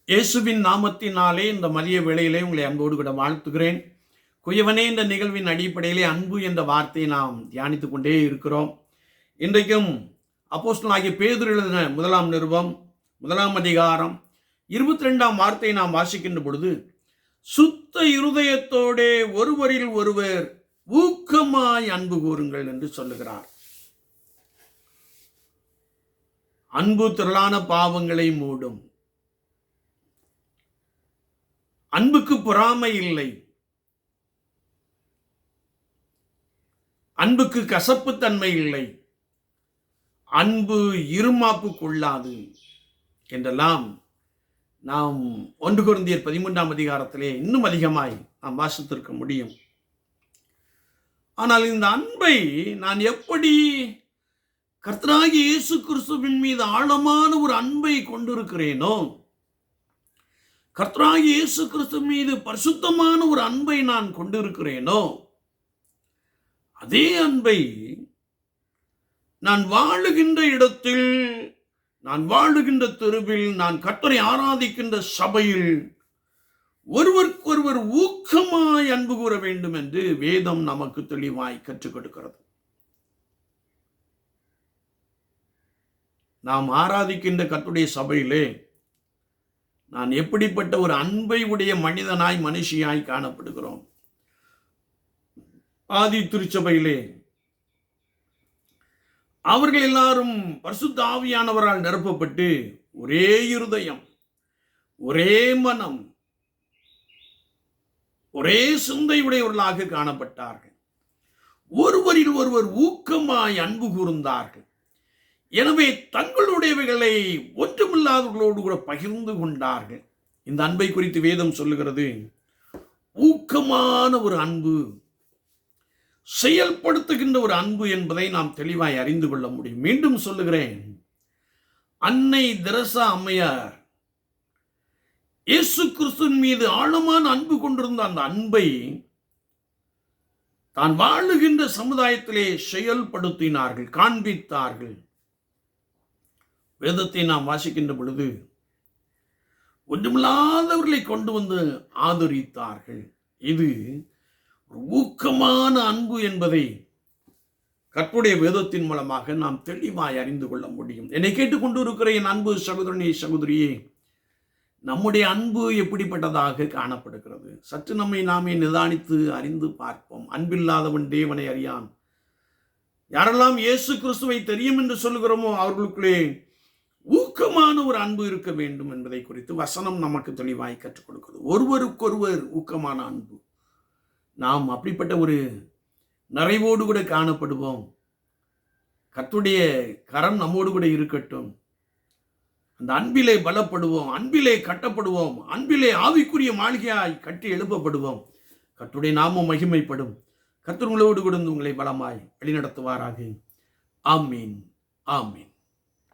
இயேசுவின் நாமத்தினாலே இந்த மதிய வேளையிலே உங்களை அன்போடு கூட வாழ்த்துகிறேன். குயவனே என்ற நிகழ்வின் அடிப்படையிலே அன்பு என்ற வார்த்தையை நாம் தியானித்துக் கொண்டே இருக்கிறோம். இன்றைக்கும் அப்போஸ்தலனாகிய பேதுரு எழுதின முதலாம் நிருபம் 1 அதிகாரம் 22 வார்த்தையை நாம் வாசிக்கின்ற பொழுது, சுத்த இருதயத்தோடே ஒருவரில் ஒருவர் ஊக்கமாய் அன்பு கூறுங்கள் என்று சொல்லுகிறார். அன்பு திரளான பாவங்களை மூடும். அன்புக்கு பொறாமை இல்லை, அன்புக்கு கசப்புத்தன்மை இல்லை, அன்பு இருமாப்பு கொள்ளாது என்றெல்லாம் நாம் 1 கொரிந்தியர் 13 அதிகாரத்திலே இன்னும் அதிகமாய் நாம் வாசித்திருக்க முடியும். ஆனால் இந்த அன்பை நான் எப்படி கர்த்தராகிய இயேசு கிறிஸ்துவின் மீது ஆழமான ஒரு அன்பை கொண்டிருக்கிறேனோ, கர்த்தராகிய இயேசு கிறிஸ்து மீது பரிசுத்தமான ஒரு அன்பை நான் கொண்டிருக்கிறேனோ, அதே அன்பை நான் வாழுகின்ற இடத்தில், நான் வாழுகின்ற தெருவில், நான் கர்த்தரை ஆராதிக்கின்ற சபையில் ஒருவருக்கொருவர் ஊக்கமாய் அன்பு கூற வேண்டும் என்று வேதம் நமக்கு தெளிவாய் கற்றுக் கொடுக்கிறது. நாம் ஆராதிக்கின்ற கர்த்தருடைய சபையிலே நான் எப்படிப்பட்ட ஒரு அன்பை உடைய மனிதனாய் மனுஷியாய் காணப்படுகிறோம். ஆதி திருச்சபையிலே அவர்கள் எல்லாரும் பரிசுத்த ஆவியானவரால் நிரப்பப்பட்டு ஒரே இருதயம், ஒரே மனம், ஒரே சிந்தை உடையவர்களாக காணப்பட்டார்கள். ஒருவரில் ஒருவர் ஊக்கமாய் அன்பு கூர்ந்தார்கள். எனவே தங்களுடையவைகளை ஒன்றுமில்லாதவர்களோடு கூட பகிர்ந்து கொண்டார்கள். இந்த அன்பை குறித்து வேதம் சொல்லுகிறது, ஊக்கமான ஒரு அன்பு, செயல்படுத்துகின்ற ஒரு அன்பு என்பதை நாம் தெளிவாய் அறிந்து கொள்ள முடியும். மீண்டும் சொல்லுகிறேன், அன்னை தெரசா அம்மையார் இயேசு கிறிஸ்துவின் மீது ஆழமான அன்பு கொண்டிருந்த அந்த அன்பை தான் வாழுகின்ற சமுதாயத்திலே செயல்படுத்தினார்கள், காண்பித்தார்கள். வேதத்தை நாம் வாசிக்கின்ற பொழுது ஒன்றுமில்லாதவர்களை கொண்டு வந்து ஆதரித்தார்கள். இது ஊக்கமான அன்பு என்பதை கர்த்தருடைய வேதத்தின் மூலமாக நாம் தெளிவாய் அறிந்து கொள்ள முடியும். என்னை கேட்டுக்கொண்டு இருக்கிற என் அன்பு சகோதரனே, சகோதரியே, நம்முடைய அன்பு எப்படிப்பட்டதாக காணப்படுகிறது? சற்று நம்மை நாமே நிதானித்து அறிந்து பார்ப்போம். அன்பில்லாதவன் தேவனை அறியான். யாரெல்லாம் இயேசு கிறிஸ்துவை தெரியும் என்று சொல்லுகிறோமோ அவர்களுக்குள்ளே ஊக்கமான ஒரு அன்பு இருக்க வேண்டும் என்பதை குறித்து வசனம் நமக்கு தெளிவாய் கற்றுக் கொடுக்கிறது. ஒருவருக்கொருவர் ஊக்கமான அன்பு. நாம் அப்படிப்பட்ட ஒரு நிறைவோடு கூட காணப்படுவோம். கர்த்தருடைய கரம் நம்மோடு கூட இருக்கட்டும். அந்த அன்பிலே பலப்படுவோம், அன்பிலே கட்டப்படுவோம், அன்பிலே ஆவிக்குரிய மாளிகையாய் கட்டி எழுப்பப்படுவோம். கர்த்தருடைய நாமம் மகிமைப்படும். கர்த்தர் உங்களோடு கூட உங்களை பலமாய் வழிநடத்துவாராக. ஆமீன், ஆமீன்.